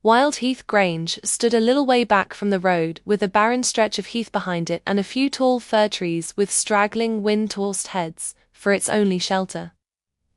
Wild Heath Grange stood a little way back from the road, with a barren stretch of heath behind it and a few tall fir trees with straggling, wind-tossed heads for its only shelter.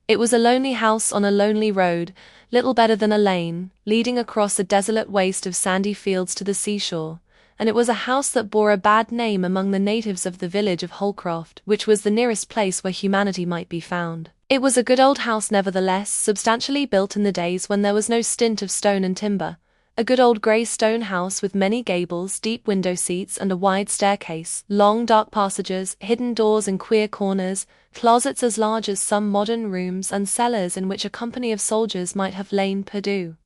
It was a lonely house on a lonely road, little better than a lane, leading across a desolate waste of sandy fields to the seashore, and it was a house that bore a bad name among the natives of the village of Holcroft, which was the nearest place where humanity might be found. It was a good old house nevertheless, substantially built in the days when there was no stint of stone and timber. A good old grey stone house with many gables, deep window seats and a wide staircase, long dark passages, hidden doors and queer corners, closets as large as some modern rooms and cellars in which a company of soldiers might have lain perdu.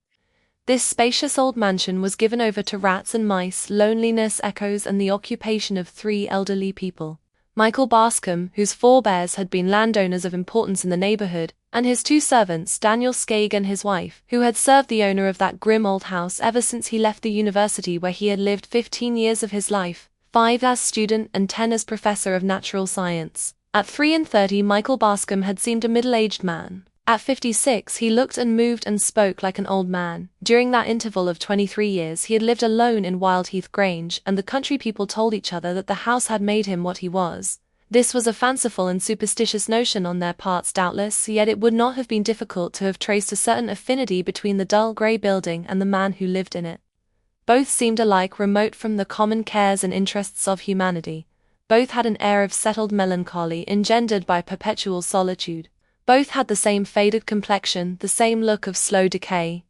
This spacious old mansion was given over to rats and mice, loneliness, echoes and the occupation of 3 elderly people. Michael Bascom, whose forebears had been landowners of importance in the neighborhood, and his 2 servants, Daniel Skegg and his wife, who had served the owner of that grim old house ever since he left the university where he had lived 15 years of his life, 5 as student and 10 as professor of natural science. At 33, Michael Bascom had seemed a middle-aged man. At 56, he looked and moved and spoke like an old man. During that interval of 23 years he had lived alone in Wild Heath Grange, and the country people told each other that the house had made him what he was. This was a fanciful and superstitious notion on their parts doubtless, yet it would not have been difficult to have traced a certain affinity between the dull grey building and the man who lived in it. Both seemed alike remote from the common cares and interests of humanity. Both had an air of settled melancholy engendered by perpetual solitude. Both had the same faded complexion, the same look of slow decay.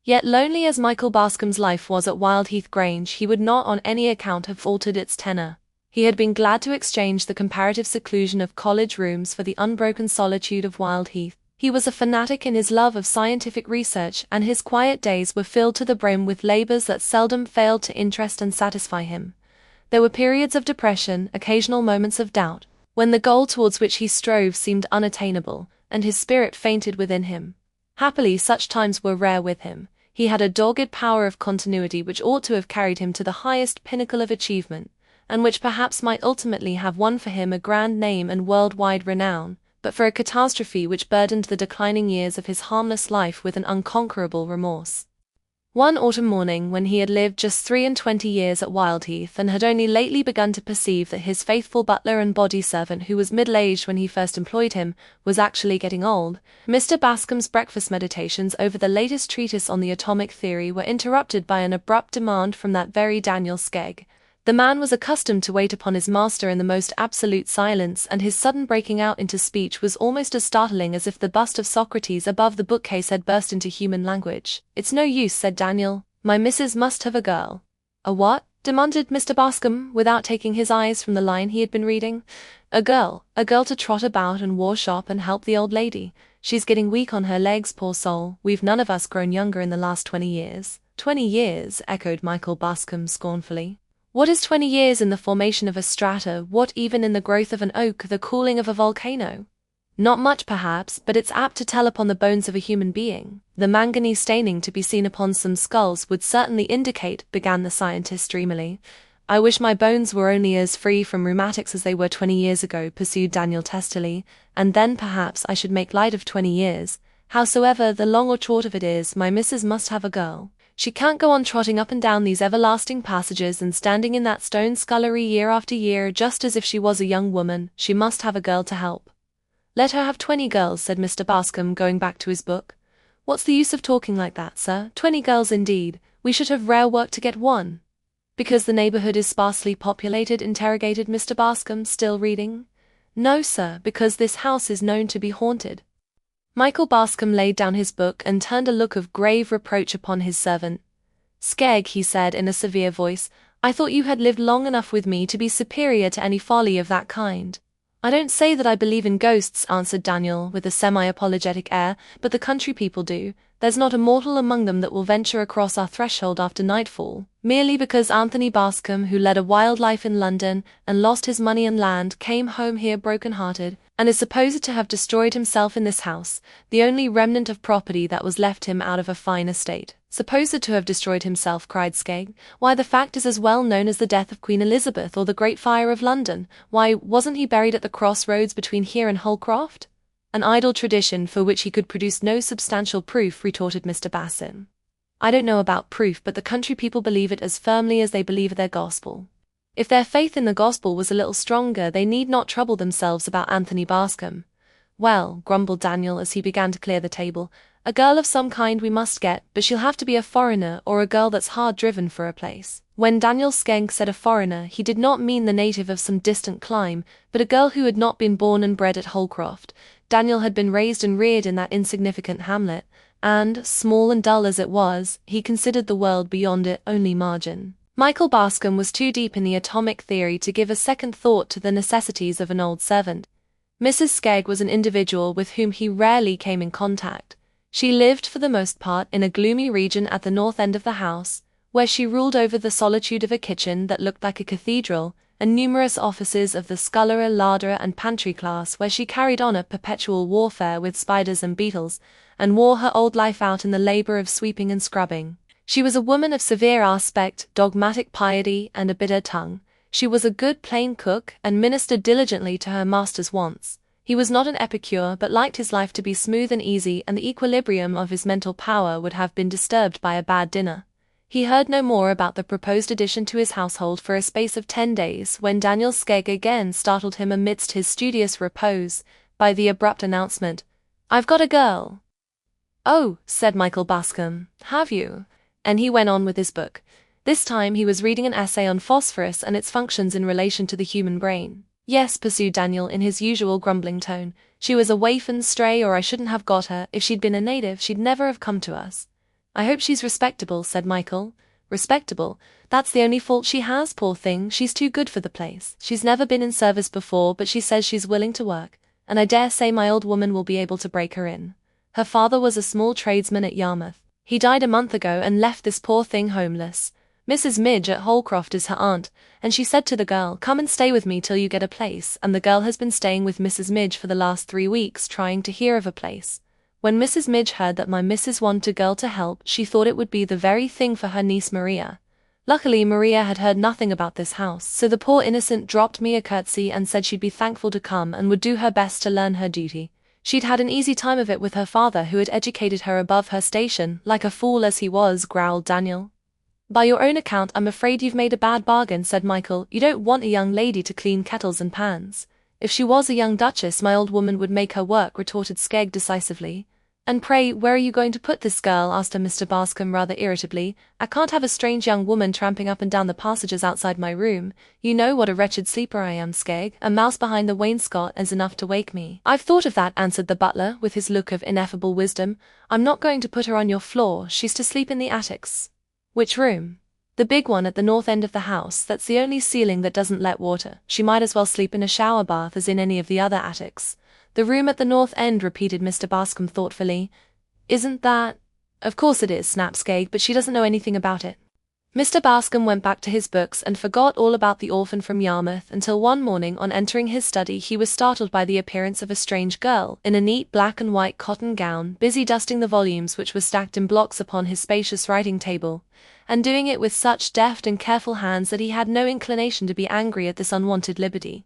Yet lonely as Michael Bascom's life was at Wild Heath Grange, he would not on any account have altered its tenor. He had been glad to exchange the comparative seclusion of college rooms for the unbroken solitude of Wild Heath. He was a fanatic in his love of scientific research, and his quiet days were filled to the brim with labors that seldom failed to interest and satisfy him. There were periods of depression, occasional moments of doubt, when the goal towards which he strove seemed unattainable, and his spirit fainted within him. Happily such times were rare with him. He had a dogged power of continuity which ought to have carried him to the highest pinnacle of achievement, and which perhaps might ultimately have won for him a grand name and world-wide renown, but for a catastrophe which burdened the declining years of his harmless life with an unconquerable remorse. One autumn morning, when he had lived just 23 years at Wild Heath and had only lately begun to perceive that his faithful butler and body servant, who was middle-aged when he first employed him, was actually getting old, Mr. Bascom's breakfast meditations over the latest treatise on the atomic theory were interrupted by an abrupt demand from that very Daniel Skegg. The man was accustomed to wait upon his master in the most absolute silence, and his sudden breaking out into speech was almost as startling as if the bust of Socrates above the bookcase had burst into human language. "It's no use," said Daniel. "My missus must have a girl." "A what?" demanded Mr. Bascom, without taking his eyes from the line he had been reading. A girl to trot about and wash up and help the old lady. She's getting weak on her legs, poor soul. We've none of us grown younger in the last 20 years. 20 years, echoed Michael Bascom scornfully. What is 20 years in the formation of a strata, what even in the growth of an oak, the cooling of a volcano? Not much perhaps, but it's apt to tell upon the bones of a human being. The manganese staining to be seen upon some skulls would certainly indicate, began the scientist dreamily. I wish my bones were only as free from rheumatics as they were 20 years ago, pursued Daniel testily, and then perhaps I should make light of 20 years. Howsoever, the long or short of it is, my missus must have a girl. She can't go on trotting up and down these everlasting passages and standing in that stone scullery year after year just as if she was a young woman. She must have a girl to help. Let her have 20 girls, said Mr. Bascom, going back to his book. What's the use of talking like that, sir? 20 girls indeed. We should have rare work to get one. Because the neighborhood is sparsely populated, interrogated Mr. Bascom, still reading. No, sir, because this house is known to be haunted. Michael Bascom laid down his book and turned a look of grave reproach upon his servant. Skegg, he said in a severe voice, I thought you had lived long enough with me to be superior to any folly of that kind. I don't say that I believe in ghosts, answered Daniel with a semi-apologetic air, but the country people do. There's not a mortal among them that will venture across our threshold after nightfall, merely because Anthony Bascom, who led a wild life in London and lost his money and land, came home here broken-hearted, and is supposed to have destroyed himself in this house, the only remnant of property that was left him out of a fine estate. Supposed to have destroyed himself, cried Skegg. Why, the fact is as well known as the death of Queen Elizabeth or the Great Fire of London. Why, wasn't he buried at the crossroads between here and Holcroft? An idle tradition for which he could produce no substantial proof, retorted Mr. Bascom. I don't know about proof, but the country people believe it as firmly as they believe their gospel. If their faith in the gospel was a little stronger, they need not trouble themselves about Anthony Bascom. Well, grumbled Daniel as he began to clear the table, a girl of some kind we must get, but she'll have to be a foreigner or a girl that's hard driven for a place. When Daniel Skegg said a foreigner, he did not mean the native of some distant clime, but a girl who had not been born and bred at Holcroft. Daniel had been raised and reared in that insignificant hamlet, and, small and dull as it was, he considered the world beyond it only margin. Michael Bascom was too deep in the atomic theory to give a second thought to the necessities of an old servant. Mrs. Skegg was an individual with whom he rarely came in contact. She lived for the most part in a gloomy region at the north end of the house, where she ruled over the solitude of a kitchen that looked like a cathedral, and numerous offices of the scullery, larder, and pantry class, where she carried on a perpetual warfare with spiders and beetles, and wore her old life out in the labor of sweeping and scrubbing. She was a woman of severe aspect, dogmatic piety, and a bitter tongue. She was a good plain cook, and ministered diligently to her master's wants. He was not an epicure, but liked his life to be smooth and easy, and the equilibrium of his mental power would have been disturbed by a bad dinner. He heard no more about the proposed addition to his household for a space of 10 days, when Daniel Skegg again startled him amidst his studious repose, by the abrupt announcement, "I've got a girl." "Oh," said Michael Bascom, "have you?" And he went on with his book. This time he was reading an essay on phosphorus and its functions in relation to the human brain. "Yes," pursued Daniel in his usual grumbling tone, "she was a waif and stray, or I shouldn't have got her. If she'd been a native, she'd never have come to us." "I hope she's respectable," said Michael. "Respectable? That's the only fault she has, poor thing. She's too good for the place. She's never been in service before, but she says she's willing to work, and I dare say my old woman will be able to break her in. Her father was a small tradesman at Yarmouth. He died a month ago and left this poor thing homeless. Mrs. Midge at Holcroft is her aunt, and she said to the girl, 'Come and stay with me till you get a place,' and the girl has been staying with Mrs. Midge for the last 3 weeks trying to hear of a place. When Mrs. Midge heard that my missus wanted a girl to help, she thought it would be the very thing for her niece Maria. Luckily Maria had heard nothing about this house, so the poor innocent dropped me a curtsy and said she'd be thankful to come and would do her best to learn her duty. She'd had an easy time of it with her father, who had educated her above her station, like a fool as he was," growled Daniel. "By your own account, I'm afraid you've made a bad bargain," said Michael. "You don't want a young lady to clean kettles and pans." "If she was a young duchess, my old woman would make her work," retorted Skegg decisively. "And pray, where are you going to put this girl?" asked Mr. Bascom rather irritably. "I can't have a strange young woman tramping up and down the passages outside my room. You know what a wretched sleeper I am, Skegg. A mouse behind the wainscot is enough to wake me." "I've thought of that," answered the butler, with his look of ineffable wisdom. "I'm not going to put her on your floor. She's to sleep in the attics." "Which room?" "The big one at the north end of the house. That's the only ceiling that doesn't let water. She might as well sleep in a shower bath as in any of the other attics." "The room at the north end," repeated Mr. Bascom thoughtfully. "Isn't that—" "Of course it is," snapped Skegg, "but she doesn't know anything about it." Mr. Bascom went back to his books and forgot all about the orphan from Yarmouth until one morning, on entering his study, he was startled by the appearance of a strange girl, in a neat black and white cotton gown, busy dusting the volumes which were stacked in blocks upon his spacious writing table, and doing it with such deft and careful hands that he had no inclination to be angry at this unwanted liberty.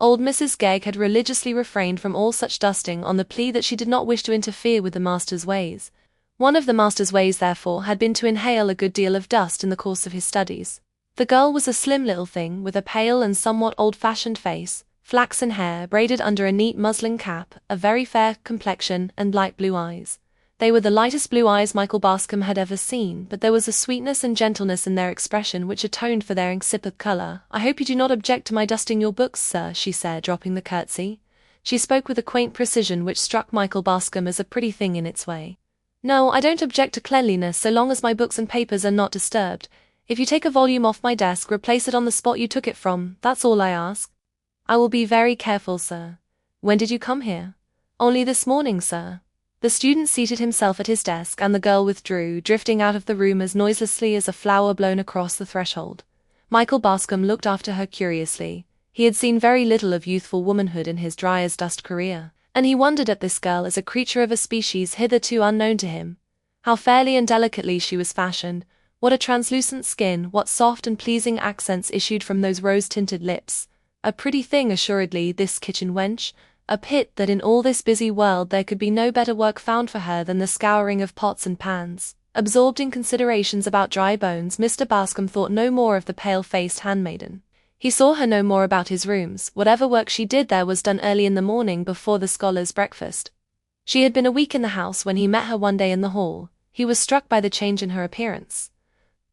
Old Mrs. Skegg had religiously refrained from all such dusting on the plea that she did not wish to interfere with the master's ways. One of the master's ways, therefore, had been to inhale a good deal of dust in the course of his studies. The girl was a slim little thing, with a pale and somewhat old-fashioned face, flaxen hair braided under a neat muslin cap, a very fair complexion, and light blue eyes. They were the lightest blue eyes Michael Bascom had ever seen, but there was a sweetness and gentleness in their expression which atoned for their insipid color. "I hope you do not object to my dusting your books, sir," she said, dropping the curtsy. She spoke with a quaint precision which struck Michael Bascom as a pretty thing in its way. "No, I don't object to cleanliness so long as my books and papers are not disturbed. If you take a volume off my desk, replace it on the spot you took it from, that's all I ask." "I will be very careful, sir." "When did you come here?" "Only this morning, sir." The student seated himself at his desk and the girl withdrew, drifting out of the room as noiselessly as a flower blown across the threshold. Michael Bascom looked after her curiously. He had seen very little of youthful womanhood in his dry-as-dust career, and he wondered at this girl as a creature of a species hitherto unknown to him. How fairly and delicately she was fashioned, what a translucent skin, what soft and pleasing accents issued from those rose-tinted lips. A pretty thing assuredly, this kitchen wench. A pit that in all this busy world there could be no better work found for her than the scouring of pots and pans. Absorbed in considerations about dry bones, Mr. Bascom thought no more of the pale-faced handmaiden. He saw her no more about his rooms. Whatever work she did there was done early in the morning before the scholars' breakfast. She had been a week in the house when he met her one day in the hall. He was struck by the change in her appearance.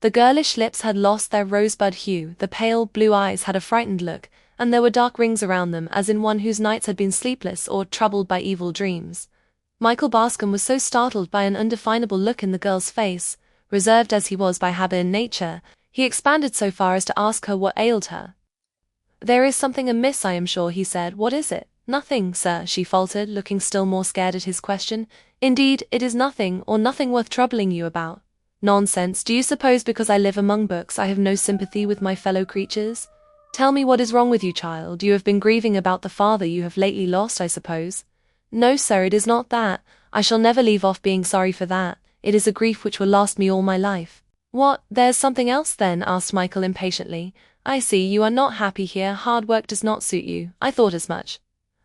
The girlish lips had lost their rosebud hue, the pale blue eyes had a frightened look, and there were dark rings around them as in one whose nights had been sleepless or troubled by evil dreams. Michael Bascom was so startled by an undefinable look in the girl's face, reserved as he was by habit and nature, he expanded so far as to ask her what ailed her. "There is something amiss, I am sure," he said. "What is it?" "Nothing, sir," she faltered, looking still more scared at his question. "Indeed, it is nothing, or nothing worth troubling you about." "Nonsense, do you suppose because I live among books I have no sympathy with my fellow creatures? Tell me what is wrong with you, child. You have been grieving about the father you have lately lost, I suppose." "No, sir, it is not that. I shall never leave off being sorry for that. It is a grief which will last me all my life." "What, there's something else then?" asked Michael impatiently. "I see, you are not happy here. Hard work does not suit you. I thought as much."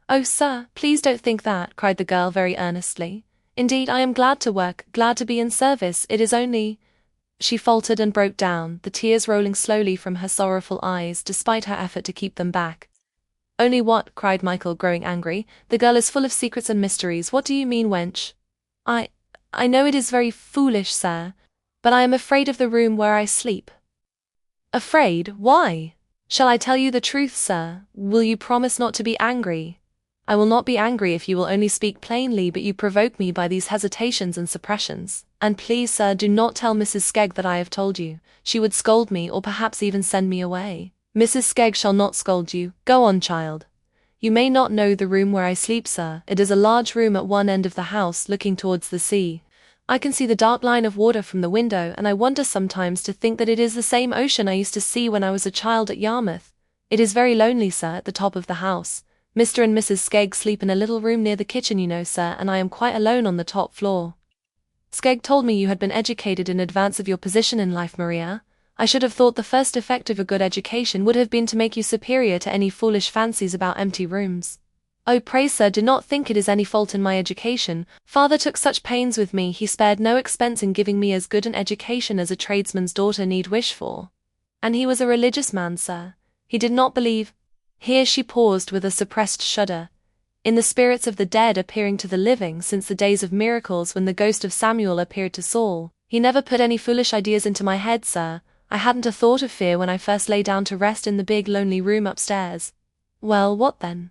"Oh, sir, please don't think that," cried the girl very earnestly. "Indeed, I am glad to work, glad to be in service. It is only—" She faltered and broke down, the tears rolling slowly from her sorrowful eyes despite her effort to keep them back. "Only what?" cried Michael, growing angry. "The girl is full of secrets and mysteries. What do you mean, wench?" I know it is very foolish, sir, but I am afraid of the room where I sleep." "Afraid? Why?" "Shall I tell you the truth, sir? Will you promise not to be angry?" "I will not be angry if you will only speak plainly, but you provoke me by these hesitations and suppressions. And please, sir, do not tell Mrs. Skegg that I have told you. She would scold me, or perhaps even send me away." "Mrs. Skegg shall not scold you. Go on, child." "You may not know the room where I sleep, sir. It is a large room at one end of the house, looking towards the sea. I can see the dark line of water from the window, and I wonder sometimes to think that it is the same ocean I used to see when I was a child at Yarmouth. It is very lonely, sir, at the top of the house. Mr. and Mrs. Skegg sleep in a little room near the kitchen, you know, sir, and I am quite alone on the top floor." "Skegg told me you had been educated in advance of your position in life, Maria. I should have thought the first effect of a good education would have been to make you superior to any foolish fancies about empty rooms." "Oh, pray, sir, do not think it is any fault in my education. Father took such pains with me, he spared no expense in giving me as good an education as a tradesman's daughter need wish for. And he was a religious man, sir. He did not believe—" Here she paused with a suppressed shudder. "In the spirits of the dead appearing to the living since the days of miracles when the ghost of Samuel appeared to Saul. He never put any foolish ideas into my head, sir. I hadn't a thought of fear when I first lay down to rest in the big lonely room upstairs." "Well, what then?"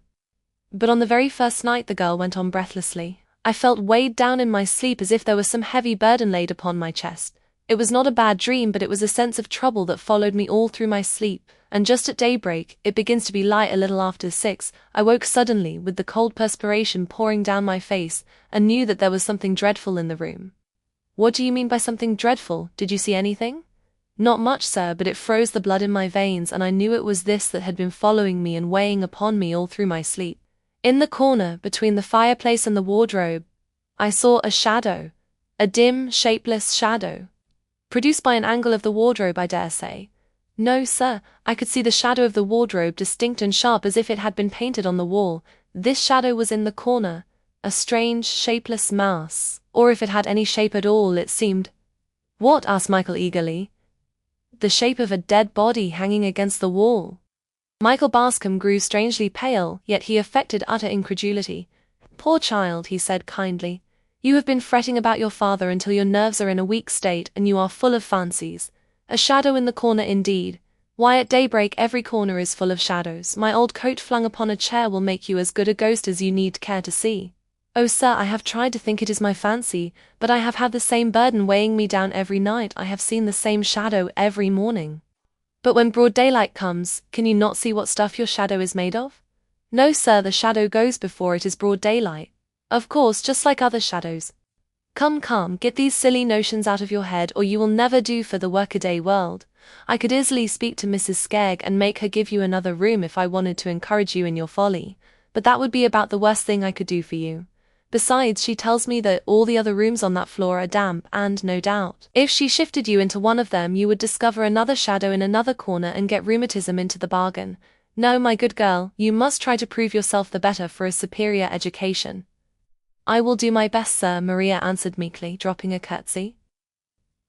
"But on the very first night," the girl went on breathlessly, "I felt weighed down in my sleep as if there was some heavy burden laid upon my chest. It was not a bad dream, but it was a sense of trouble that followed me all through my sleep, and just at daybreak, it begins to be light a little after 6, I woke suddenly with the cold perspiration pouring down my face, and knew that there was something dreadful in the room." "What do you mean by something dreadful? Did you see anything?" "Not much, sir, but it froze the blood in my veins, and I knew it was this that had been following me and weighing upon me all through my sleep. In the corner, between the fireplace and the wardrobe, I saw a shadow, a dim, shapeless shadow." "Produced by an angle of the wardrobe, I dare say." "No, sir, I could see the shadow of the wardrobe distinct and sharp as if it had been painted on the wall. This shadow was in the corner, a strange, shapeless mass, or if it had any shape at all, it seemed—" "What?" asked Michael eagerly. "The shape of a dead body hanging against the wall." Michael Bascom grew strangely pale, yet he affected utter incredulity. "Poor child," he said kindly. "You have been fretting about your father until your nerves are in a weak state and you are full of fancies. A shadow in the corner indeed. Why, at daybreak every corner is full of shadows. My old coat flung upon a chair will make you as good a ghost as you need care to see." "Oh, sir, I have tried to think it is my fancy, but I have had the same burden weighing me down every night. I have seen the same shadow every morning." "But when broad daylight comes, can you not see what stuff your shadow is made of?" "No, sir, the shadow goes before it is broad daylight." "Of course, just like other shadows." Come, get these silly notions out of your head, or you will never do for the workaday world. I could easily speak to Mrs. Skegg and make her give you another room if I wanted to encourage you in your folly, but that would be about the worst thing I could do for you. Besides, she tells me that all the other rooms on that floor are damp, and, no doubt, if she shifted you into one of them you would discover another shadow in another corner and get rheumatism into the bargain. No, my good girl, you must try to prove yourself the better for a superior education." "I will do my best, sir," Maria answered meekly, dropping a curtsy.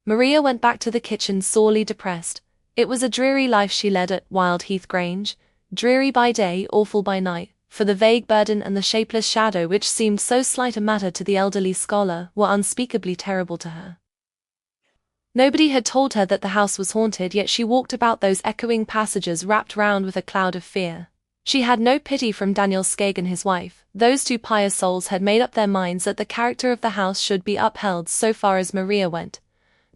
Maria went back to the kitchen sorely depressed. It was a dreary life she led at Wild Heath Grange, dreary by day, awful by night, for the vague burden and the shapeless shadow which seemed so slight a matter to the elderly scholar were unspeakably terrible to her. Nobody had told her that the house was haunted, yet she walked about those echoing passages wrapped round with a cloud of fear. She had no pity from Daniel Skegg and his wife. Those two pious souls had made up their minds that the character of the house should be upheld so far as Maria went.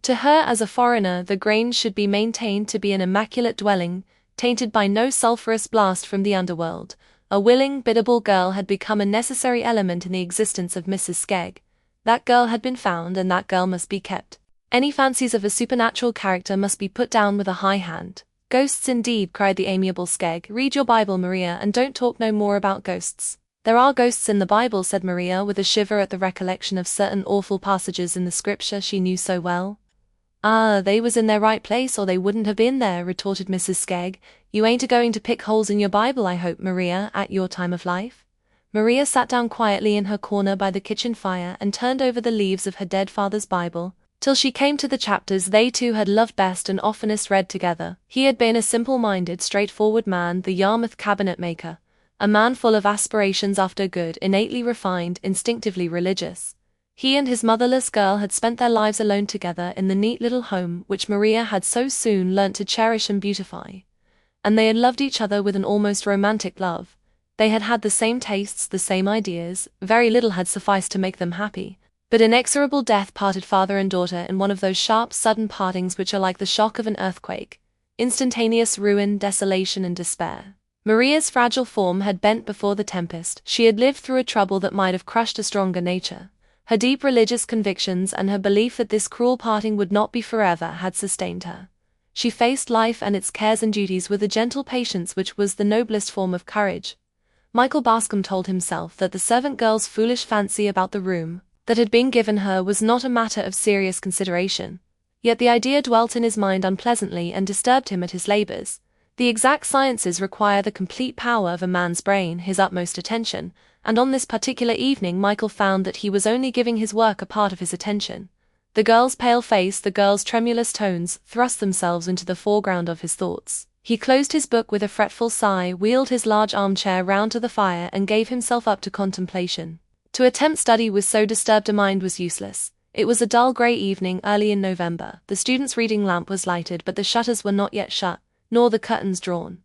To her as a foreigner, the Grange should be maintained to be an immaculate dwelling, tainted by no sulphurous blast from the underworld. A willing, biddable girl had become a necessary element in the existence of Mrs. Skegg. That girl had been found, and that girl must be kept. Any fancies of a supernatural character must be put down with a high hand. Ghosts indeed, cried the amiable Skegg. Read your Bible, Maria, and don't talk no more about ghosts. There are ghosts in the Bible, said Maria, with a shiver at the recollection of certain awful passages in the scripture she knew so well. Ah, they was in their right place, or they wouldn't have been there, retorted Mrs. Skegg. You ain't a-going to pick holes in your Bible, I hope, Maria, at your time of life? Maria sat down quietly in her corner by the kitchen fire and turned over the leaves of her dead father's Bible, till she came to the chapters they two had loved best and oftenest read together. He had been a simple-minded, straightforward man, the Yarmouth cabinet-maker, a man full of aspirations after good, innately refined, instinctively religious. He and his motherless girl had spent their lives alone together in the neat little home which Maria had so soon learnt to cherish and beautify. And they had loved each other with an almost romantic love. They had had the same tastes, the same ideas. Very little had sufficed to make them happy. But inexorable death parted father and daughter in one of those sharp, sudden partings which are like the shock of an earthquake. Instantaneous ruin, desolation, and despair. Maria's fragile form had bent before the tempest. She had lived through a trouble that might have crushed a stronger nature. Her deep religious convictions and her belief that this cruel parting would not be forever had sustained her. She faced life and its cares and duties with a gentle patience which was the noblest form of courage. Michael Bascom told himself that the servant girl's foolish fancy about the room that had been given her was not a matter of serious consideration. Yet the idea dwelt in his mind unpleasantly and disturbed him at his labors. The exact sciences require the complete power of a man's brain, his utmost attention, and on this particular evening Michael found that he was only giving his work a part of his attention. The girl's pale face, the girl's tremulous tones, thrust themselves into the foreground of his thoughts. He closed his book with a fretful sigh, wheeled his large armchair round to the fire, and gave himself up to contemplation. To attempt study with so disturbed a mind was useless. It was a dull grey evening early in November. The student's reading lamp was lighted, but the shutters were not yet shut, nor the curtains drawn.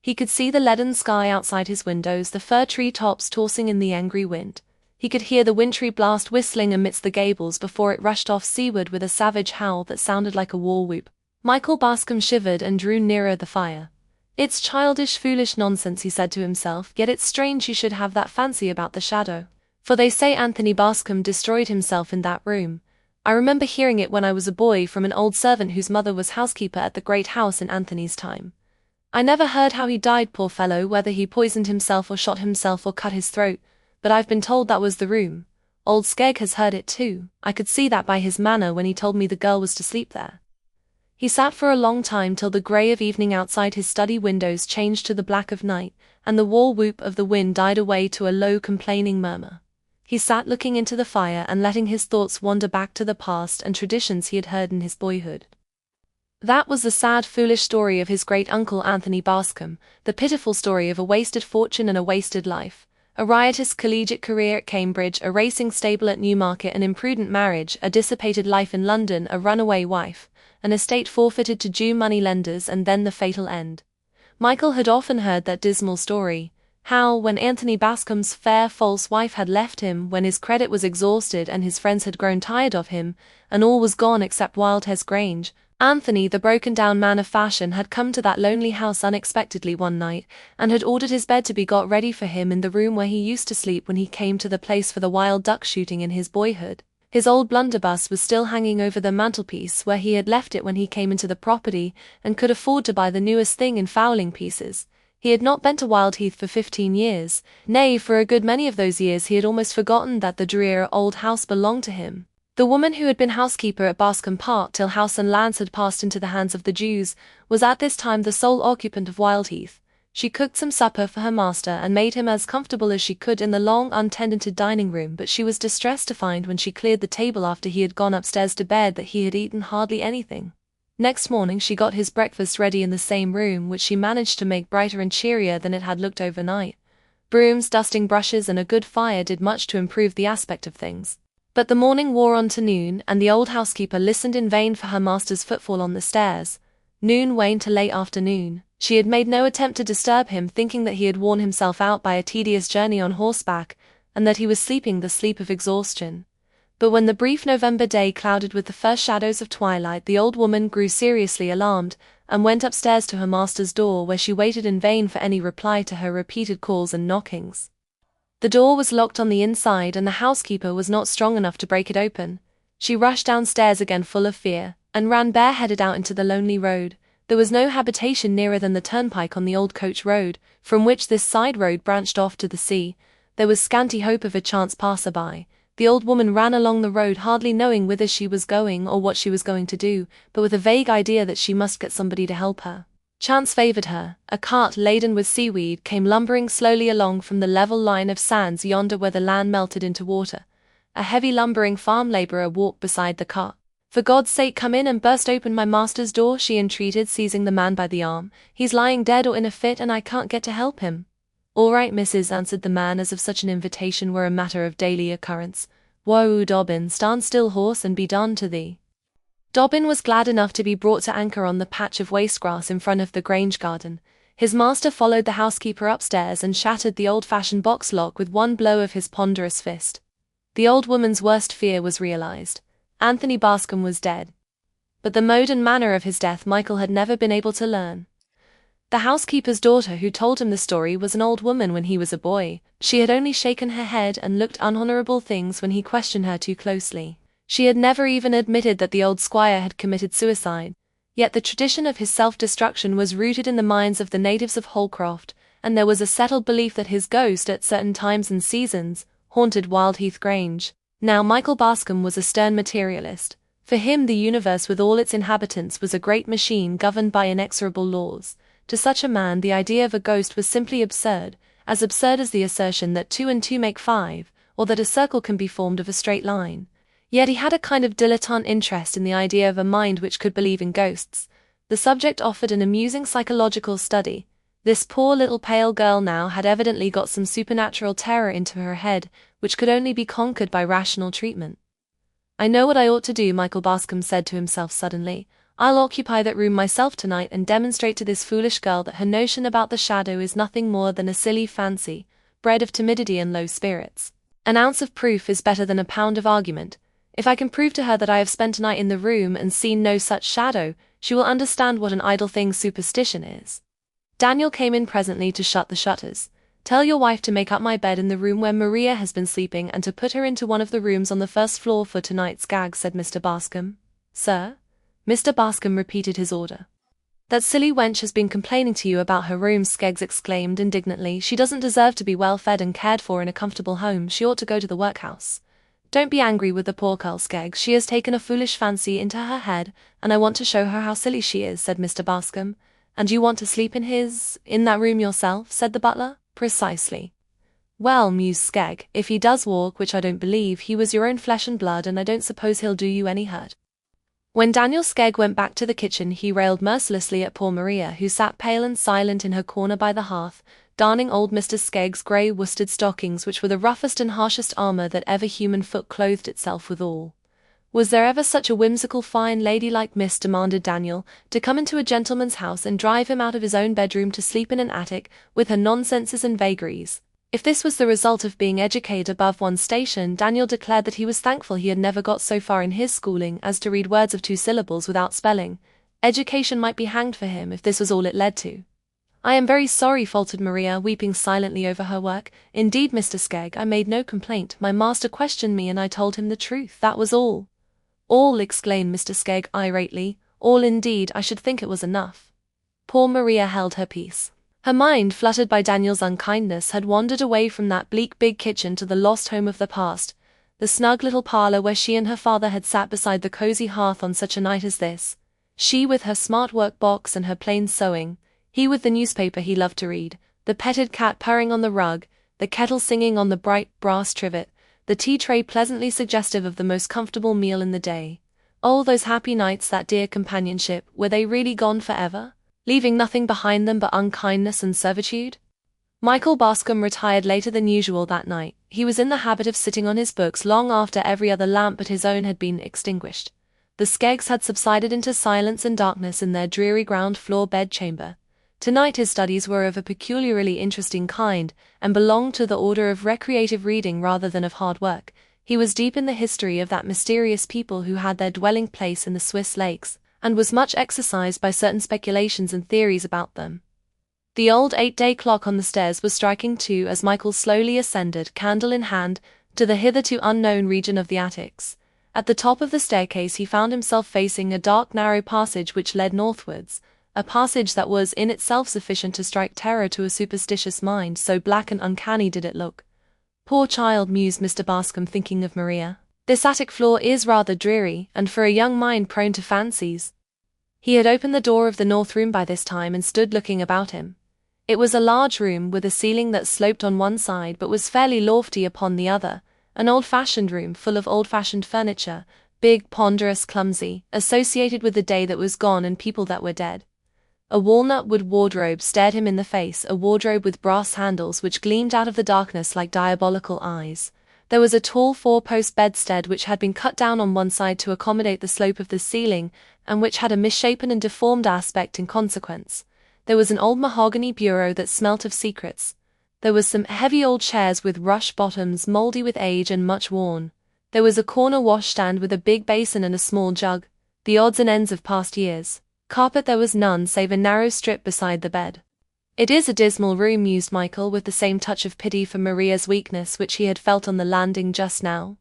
He could see the leaden sky outside his windows, the fir tree tops tossing in the angry wind. He could hear the wintry blast whistling amidst the gables before it rushed off seaward with a savage howl that sounded like a war whoop. Michael Bascom shivered and drew nearer the fire. It's childish, foolish nonsense, he said to himself, yet it's strange she should have that fancy about the shadow. For they say Anthony Bascom destroyed himself in that room. I remember hearing it when I was a boy from an old servant whose mother was housekeeper at the great house in Anthony's time. I never heard how he died, poor fellow, whether he poisoned himself or shot himself or cut his throat, but I've been told that was the room. Old Skegg has heard it too. I could see that by his manner when he told me the girl was to sleep there. He sat for a long time till the grey of evening outside his study windows changed to the black of night, and the war whoop of the wind died away to a low complaining murmur. He sat looking into the fire and letting his thoughts wander back to the past and traditions he had heard in his boyhood. That was the sad, foolish story of his great-uncle Anthony Bascom, the pitiful story of a wasted fortune and a wasted life, a riotous collegiate career at Cambridge, a racing stable at Newmarket, an imprudent marriage, a dissipated life in London, a runaway wife, an estate forfeited to Jew money-lenders, and then the fatal end. Michael had often heard that dismal story. How, when Anthony Bascom's fair, false wife had left him, when his credit was exhausted and his friends had grown tired of him, and all was gone except Wildhair's Grange, Anthony, the broken-down man of fashion, had come to that lonely house unexpectedly one night, and had ordered his bed to be got ready for him in the room where he used to sleep when he came to the place for the wild duck shooting in his boyhood. His old blunderbuss was still hanging over the mantelpiece where he had left it when he came into the property, and could afford to buy the newest thing in fowling pieces. He had not been to Wildheath for 15 years, nay, for a good many of those years he had almost forgotten that the drear old house belonged to him. The woman who had been housekeeper at Bascom Park till house and lands had passed into the hands of the Jews was at this time the sole occupant of Wildheath. She cooked some supper for her master and made him as comfortable as she could in the long, untenanted dining room, but she was distressed to find when she cleared the table after he had gone upstairs to bed that he had eaten hardly anything. Next morning she got his breakfast ready in the same room, which she managed to make brighter and cheerier than it had looked overnight. Brooms, dusting brushes and a good fire did much to improve the aspect of things. But the morning wore on to noon, and the old housekeeper listened in vain for her master's footfall on the stairs. Noon waned to late afternoon. She had made no attempt to disturb him, thinking that he had worn himself out by a tedious journey on horseback, and that he was sleeping the sleep of exhaustion. But when the brief November day clouded with the first shadows of twilight, the old woman grew seriously alarmed, and went upstairs to her master's door, where she waited in vain for any reply to her repeated calls and knockings. The door was locked on the inside, and the housekeeper was not strong enough to break it open. She rushed downstairs again full of fear, and ran bareheaded out into the lonely road. There was no habitation nearer than the turnpike on the old coach road, from which this side road branched off to the sea. There was scanty hope of a chance passer-by. The old woman ran along the road, hardly knowing whither she was going or what she was going to do, but with a vague idea that she must get somebody to help her. Chance favored her. A cart laden with seaweed came lumbering slowly along from the level line of sands yonder where the land melted into water. A heavy lumbering farm laborer walked beside the cart. "For God's sake, come in and burst open my master's door," she entreated, seizing the man by the arm. "He's lying dead or in a fit, and I can't get to help him." "All right, missus," answered the man, as if such an invitation were a matter of daily occurrence. "Whoa, Dobbin, stand still, horse, and be darned to thee." Dobbin was glad enough to be brought to anchor on the patch of waste grass in front of the Grange garden. His master followed the housekeeper upstairs and shattered the old-fashioned box lock with one blow of his ponderous fist. The old woman's worst fear was realized. Anthony Bascom was dead. But the mode and manner of his death Michael had never been able to learn. The housekeeper's daughter who told him the story was an old woman when he was a boy. She had only shaken her head and looked unhonorable things when he questioned her too closely. She had never even admitted that the old squire had committed suicide. Yet the tradition of his self-destruction was rooted in the minds of the natives of Holcroft, and there was a settled belief that his ghost, at certain times and seasons, haunted Wildheath Grange. Now Michael Bascom was a stern materialist. For him the universe with all its inhabitants was a great machine governed by inexorable laws. To such a man the idea of a ghost was simply absurd as the assertion that 2 and 2 make 5, or that a circle can be formed of a straight line. Yet he had a kind of dilettante interest in the idea of a mind which could believe in ghosts. The subject offered an amusing psychological study. This poor little pale girl now had evidently got some supernatural terror into her head, which could only be conquered by rational treatment. "I know what I ought to do," Michael Bascom said to himself suddenly. "I'll occupy that room myself tonight and demonstrate to this foolish girl that her notion about the shadow is nothing more than a silly fancy, bred of timidity and low spirits. An ounce of proof is better than a pound of argument. If I can prove to her that I have spent a night in the room and seen no such shadow, she will understand what an idle thing superstition is." Daniel came in presently to shut the shutters. "Tell your wife to make up my bed in the room where Maria has been sleeping and to put her into one of the rooms on the first floor for tonight's gag," said Mr. Bascom. "Sir?" Mr. Bascom repeated his order. "That silly wench has been complaining to you about her room," Skeggs exclaimed indignantly. "She doesn't deserve to be well fed and cared for in a comfortable home. She ought to go to the workhouse." "Don't be angry with the poor girl, Skeggs. She has taken a foolish fancy into her head, and I want to show her how silly she is," said Mr. Bascom. "And you want to sleep in that room yourself?" said the butler. "Precisely." "Well," mused Skegg, "if he does walk, which I don't believe, he was your own flesh and blood, and I don't suppose he'll do you any hurt." When Daniel Skegg went back to the kitchen he railed mercilessly at poor Maria, who sat pale and silent in her corner by the hearth, darning old Mr. Skegg's grey worsted stockings, which were the roughest and harshest armour that ever human foot clothed itself withal. "Was there ever such a whimsical fine lady like Miss," demanded Daniel, "to come into a gentleman's house and drive him out of his own bedroom to sleep in an attic, with her nonsenses and vagaries?" If this was the result of being educated above one's station, Daniel declared that he was thankful he had never got so far in his schooling as to read words of 2 syllables without spelling. Education might be hanged for him if this was all it led to. "I am very sorry," faltered Maria, weeping silently over her work. "Indeed, Mr. Skegg, I made no complaint. My master questioned me and I told him the truth, that was all." "All!" exclaimed Mr. Skegg irately. "All indeed, I should think it was enough." Poor Maria held her peace. Her mind, fluttered by Daniel's unkindness, had wandered away from that bleak big kitchen to the lost home of the past, the snug little parlour where she and her father had sat beside the cosy hearth on such a night as this. She with her smart work box and her plain sewing, He with the newspaper he loved to read, the petted cat purring on the rug, the kettle singing on the bright brass trivet, the tea tray pleasantly suggestive of the most comfortable meal in the day. Oh, those happy nights, that dear companionship, were they really gone forever, leaving nothing behind them but unkindness and servitude? Michael Bascom retired later than usual that night. He was in the habit of sitting on his books long after every other lamp but his own had been extinguished. The Skeggs had subsided into silence and darkness in their dreary ground-floor bedchamber. Tonight his studies were of a peculiarly interesting kind, and belonged to the order of recreative reading rather than of hard work. He was deep in the history of that mysterious people who had their dwelling place in the Swiss lakes, and was much exercised by certain speculations and theories about them. The old 8-day clock on the stairs was striking 2 as Michael slowly ascended, candle in hand, to the hitherto unknown region of the attics. At the top of the staircase he found himself facing a dark narrow passage which led northwards, a passage that was in itself sufficient to strike terror to a superstitious mind, so black and uncanny did it look. Poor child, mused Mr. Bascom, thinking of Maria. This attic floor is rather dreary, and for a young mind prone to fancies. He had opened the door of the north room by this time and stood looking about him. It was a large room with a ceiling that sloped on one side but was fairly lofty upon the other, an old-fashioned room full of old-fashioned furniture, big, ponderous, clumsy, associated with the day that was gone and people that were dead. A walnut-wood wardrobe stared him in the face, a wardrobe with brass handles which gleamed out of the darkness like diabolical eyes. There was a tall 4-post bedstead which had been cut down on one side to accommodate the slope of the ceiling, and which had a misshapen and deformed aspect in consequence. There was an old mahogany bureau that smelt of secrets. There was some heavy old chairs with rush bottoms, mouldy with age and much worn. There was a corner washstand with a big basin and a small jug, the odds and ends of past years. Carpet there was none save a narrow strip beside the bed. It is a dismal room, mused Michael, with the same touch of pity for Maria's weakness which he had felt on the landing just now.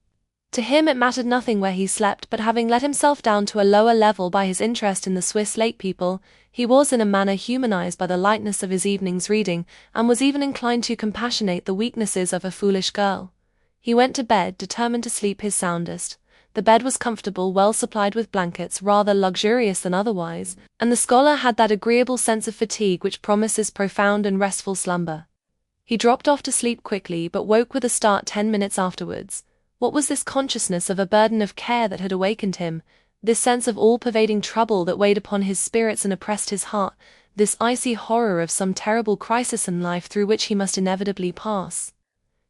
To him it mattered nothing where he slept, but having let himself down to a lower level by his interest in the Swiss lake people, he was in a manner humanized by the lightness of his evening's reading, and was even inclined to compassionate the weaknesses of a foolish girl. He went to bed, determined to sleep his soundest. The bed was comfortable, well supplied with blankets, rather luxurious than otherwise, and the scholar had that agreeable sense of fatigue which promises profound and restful slumber. He dropped off to sleep quickly, but woke with a start 10 minutes afterwards. What was this consciousness of a burden of care that had awakened him, this sense of all-pervading trouble that weighed upon his spirits and oppressed his heart, this icy horror of some terrible crisis in life through which he must inevitably pass?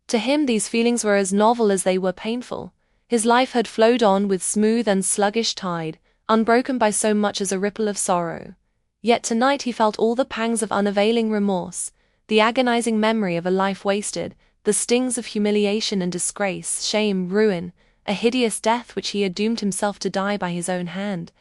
To him these feelings were as novel as they were painful. His life had flowed on with smooth and sluggish tide, unbroken by so much as a ripple of sorrow. Yet tonight he felt all the pangs of unavailing remorse, the agonizing memory of a life wasted, the stings of humiliation and disgrace, shame, ruin, a hideous death which he had doomed himself to die by his own hand.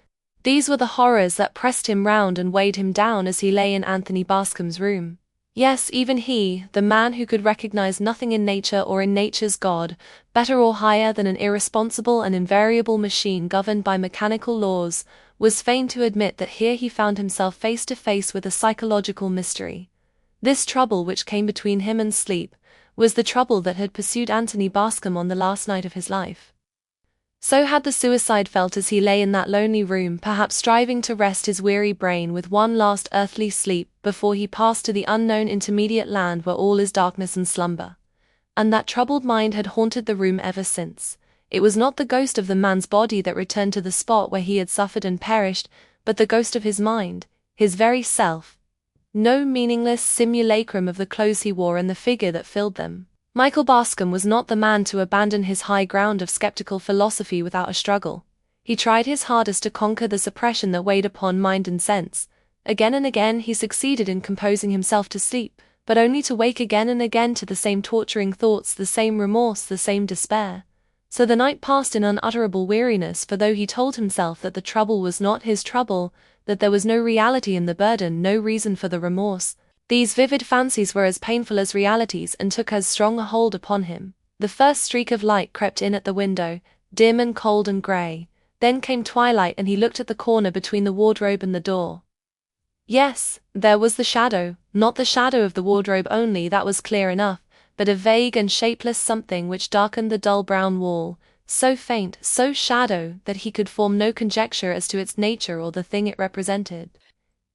These were the horrors that pressed him round and weighed him down as he lay in Anthony Bascom's room. Yes, even he, the man who could recognize nothing in nature or in nature's God, better or higher than an irresponsible and invariable machine governed by mechanical laws, was fain to admit that here he found himself face to face with a psychological mystery. This trouble which came between him and sleep was the trouble that had pursued Anthony Bascom on the last night of his life. So had the suicide felt as he lay in that lonely room, perhaps striving to rest his weary brain with one last earthly sleep before he passed to the unknown intermediate land where all is darkness and slumber. And that troubled mind had haunted the room ever since. It was not the ghost of the man's body that returned to the spot where he had suffered and perished, but the ghost of his mind, his very self. No meaningless simulacrum of the clothes he wore and the figure that filled them. Michael Bascom was not the man to abandon his high ground of skeptical philosophy without a struggle. He tried his hardest to conquer the suppression that weighed upon mind and sense. Again and again he succeeded in composing himself to sleep, but only to wake again and again to the same torturing thoughts, the same remorse, the same despair. So the night passed in unutterable weariness, for though he told himself that the trouble was not his trouble, that there was no reality in the burden, no reason for the remorse, these vivid fancies were as painful as realities and took as strong a hold upon him. The first streak of light crept in at the window, dim and cold and grey. Then came twilight, and he looked at the corner between the wardrobe and the door. Yes, there was the shadow, not the shadow of the wardrobe only, that was clear enough, but a vague and shapeless something which darkened the dull brown wall, so faint, so shadow, that he could form no conjecture as to its nature or the thing it represented.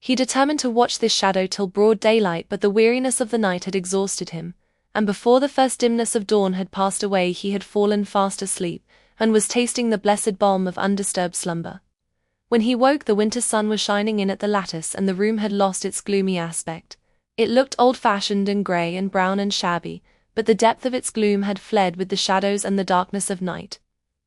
He determined to watch this shadow till broad daylight, but the weariness of the night had exhausted him, and before the first dimness of dawn had passed away he had fallen fast asleep, and was tasting the blessed balm of undisturbed slumber. When he woke, the winter sun was shining in at the lattice, and the room had lost its gloomy aspect. It looked old-fashioned and grey and brown and shabby, but the depth of its gloom had fled with the shadows and the darkness of night.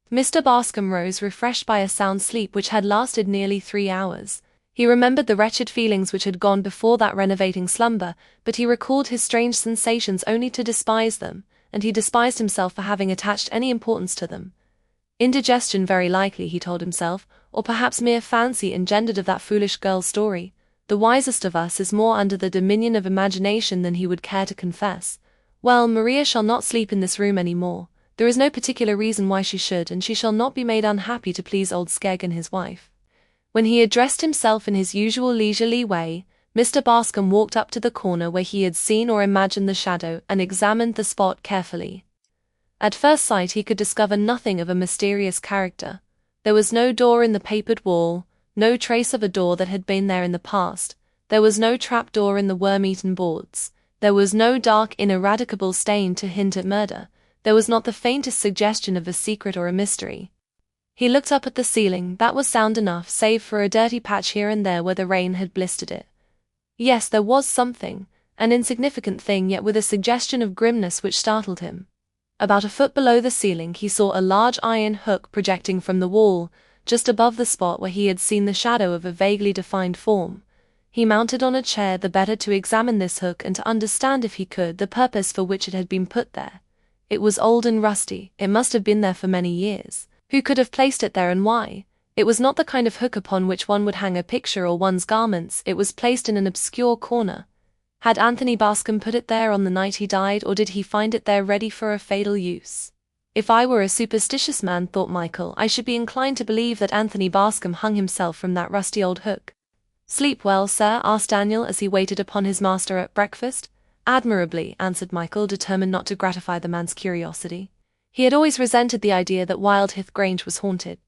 Mr. Bascom rose refreshed by a sound sleep which had lasted nearly 3 hours. He remembered the wretched feelings which had gone before that renovating slumber, but he recalled his strange sensations only to despise them, and he despised himself for having attached any importance to them. Indigestion very likely, he told himself, or perhaps mere fancy engendered of that foolish girl's story. The wisest of us is more under the dominion of imagination than he would care to confess. Well, Maria shall not sleep in this room any more. There is no particular reason why she should, and she shall not be made unhappy to please old Skegg and his wife. When he had dressed himself in his usual leisurely way, Mr. Bascom walked up to the corner where he had seen or imagined the shadow and examined the spot carefully. At first sight he could discover nothing of a mysterious character. There was no door in the papered wall, no trace of a door that had been there in the past, there was no trap-door in the worm-eaten boards, there was no dark ineradicable stain to hint at murder, there was not the faintest suggestion of a secret or a mystery. He looked up at the ceiling. That was sound enough, save for a dirty patch here and there where the rain had blistered it. Yes, there was something, an insignificant thing, yet with a suggestion of grimness which startled him. About a foot below the ceiling he saw a large iron hook projecting from the wall, just above the spot where he had seen the shadow of a vaguely defined form. He mounted on a chair the better to examine this hook and to understand, if he could, the purpose for which it had been put there. It was old and rusty. It must have been there for many years. Who could have placed it there and why? It was not the kind of hook upon which one would hang a picture or one's garments. It was placed in an obscure corner. Had Anthony Bascom put it there on the night he died, or did he find it there ready for a fatal use? If I were a superstitious man, thought Michael, I should be inclined to believe that Anthony Bascom hung himself from that rusty old hook. Sleep well, sir? Asked Daniel as he waited upon his master at breakfast. Admirably, answered Michael, determined not to gratify the man's curiosity. He had always resented the idea that Wildhithe Grange was haunted.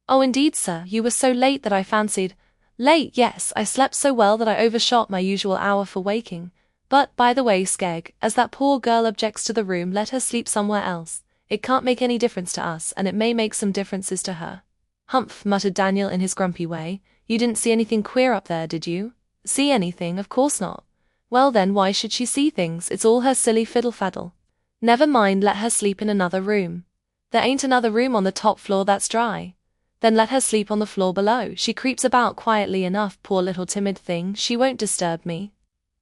Oh, indeed, sir, you were so late that I fancied— Late, yes, I slept so well that I overshot my usual hour for waking. But, by the way, Skegg, as that poor girl objects to the room, let her sleep somewhere else. It can't make any difference to us, and it may make some differences to her. Humph, muttered Daniel in his grumpy way. You didn't see anything queer up there, did you? See anything? Of course not. Well then, why should she see things? It's all her silly fiddle-faddle. Never mind, let her sleep in another room. There ain't another room on the top floor that's dry. Then let her sleep on the floor below. She creeps about quietly enough, poor little timid thing, she won't disturb me.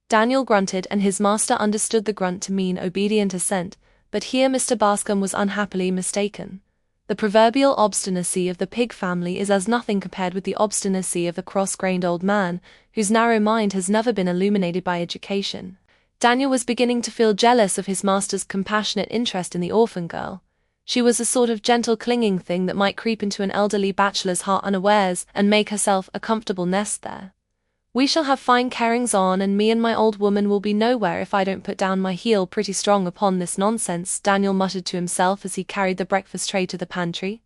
Daniel grunted, and his master understood the grunt to mean obedient assent, but here Mr. Bascom was unhappily mistaken. The proverbial obstinacy of the pig family is as nothing compared with the obstinacy of the cross-grained old man, whose narrow mind has never been illuminated by education. Daniel was beginning to feel jealous of his master's compassionate interest in the orphan girl. She was a sort of gentle clinging thing that might creep into an elderly bachelor's heart unawares and make herself a comfortable nest there. We shall have fine carrings on, and me and my old woman will be nowhere if I don't put down my heel pretty strong upon this nonsense, Daniel muttered to himself as he carried the breakfast tray to the pantry.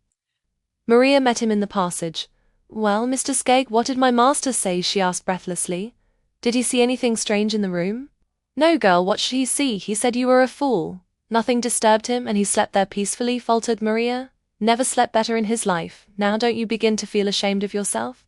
Maria met him in the passage. Well, Mr. Skegg, what did my master say? She asked breathlessly. Did he see anything strange in the room? No, girl, what should he see? He said you were a fool. Nothing disturbed him, and he slept there peacefully, faltered Maria. Never slept better in his life. Now don't you begin to feel ashamed of yourself?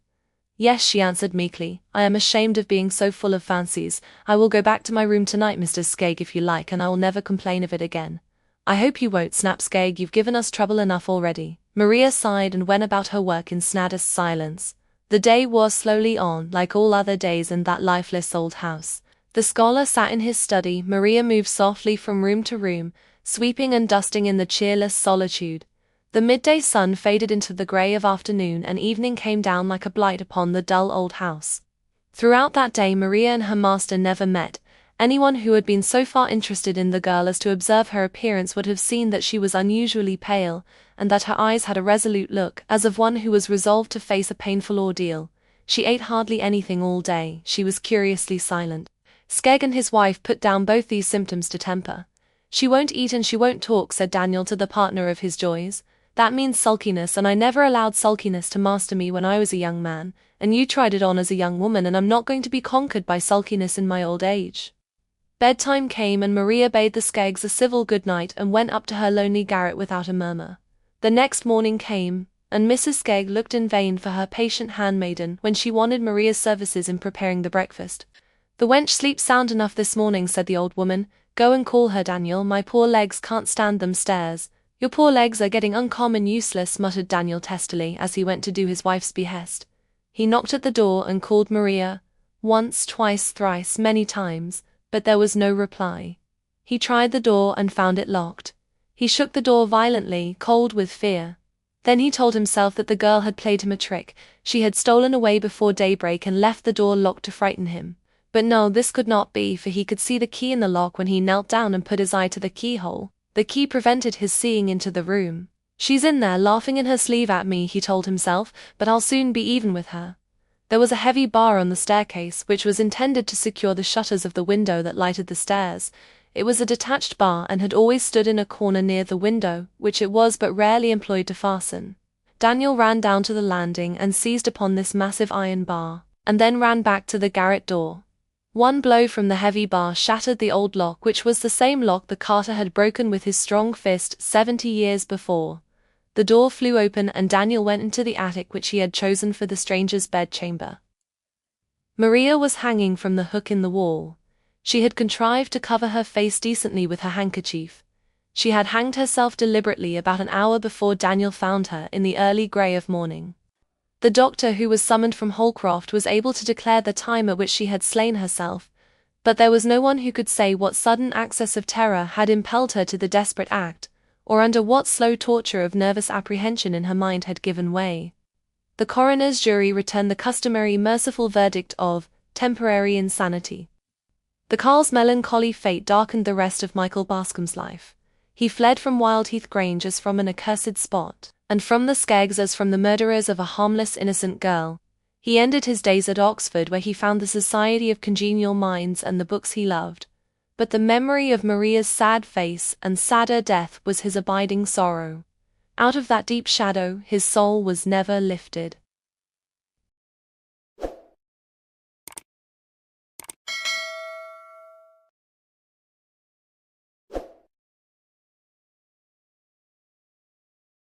Yes, she answered meekly. I am ashamed of being so full of fancies. I will go back to my room tonight, Mr. Skegg, if you like, and I will never complain of it again. I hope you won't, snapped Skegg. You've given us trouble enough already. Maria sighed and went about her work in saddest silence. The day wore slowly on, like all other days in that lifeless old house. The scholar sat in his study. Maria moved softly from room to room, sweeping and dusting in the cheerless solitude. The midday sun faded into the grey of afternoon, and evening came down like a blight upon the dull old house. Throughout that day Maria and her master never met. Anyone who had been so far interested in the girl as to observe her appearance would have seen that she was unusually pale, and that her eyes had a resolute look, as of one who was resolved to face a painful ordeal. She ate hardly anything all day. She was curiously silent. Skegg and his wife put down both these symptoms to temper. She won't eat and she won't talk, said Daniel to the partner of his joys. That means sulkiness, and I never allowed sulkiness to master me when I was a young man, and you tried it on as a young woman, and I'm not going to be conquered by sulkiness in my old age. Bedtime came, and Maria bade the Skeggs a civil good night and went up to her lonely garret without a murmur. The next morning came, and Mrs. Skegg looked in vain for her patient handmaiden when she wanted Maria's services in preparing the breakfast. "The wench sleeps sound enough this morning," said the old woman. "Go and call her, Daniel, my poor legs can't stand them stairs." "Your poor legs are getting uncommon useless," muttered Daniel testily as he went to do his wife's behest. He knocked at the door and called Maria, once, twice, thrice, many times, but there was no reply. He tried the door and found it locked. He shook the door violently, cold with fear. Then he told himself that the girl had played him a trick. She had stolen away before daybreak and left the door locked to frighten him. But no, this could not be, for he could see the key in the lock when he knelt down and put his eye to the keyhole. The key prevented his seeing into the room. "She's in there, laughing in her sleeve at me," he told himself, "but I'll soon be even with her." There was a heavy bar on the staircase, which was intended to secure the shutters of the window that lighted the stairs. It was a detached bar and had always stood in a corner near the window, which it was but rarely employed to fasten. Daniel ran down to the landing and seized upon this massive iron bar, and then ran back to the garret door. One blow from the heavy bar shattered the old lock, which was the same lock the carter had broken with his strong fist 70 years before. The door flew open and Daniel went into the attic which he had chosen for the stranger's bedchamber. Maria was hanging from the hook in the wall. She had contrived to cover her face decently with her handkerchief. She had hanged herself deliberately about an hour before Daniel found her in the early grey of morning. The doctor who was summoned from Holcroft was able to declare the time at which she had slain herself, but there was no one who could say what sudden access of terror had impelled her to the desperate act, or under what slow torture of nervous apprehension in her mind had given way. The coroner's jury returned the customary merciful verdict of temporary insanity. The Carl's melancholy fate darkened the rest of Michael Bascom's life. He fled from Wildheath Grange as from an accursed spot, and from the Skeggs as from the murderers of a harmless innocent girl. He ended his days at Oxford, where he found the society of congenial minds and the books he loved. But the memory of Maria's sad face and sadder death was his abiding sorrow. Out of that deep shadow his soul was never lifted.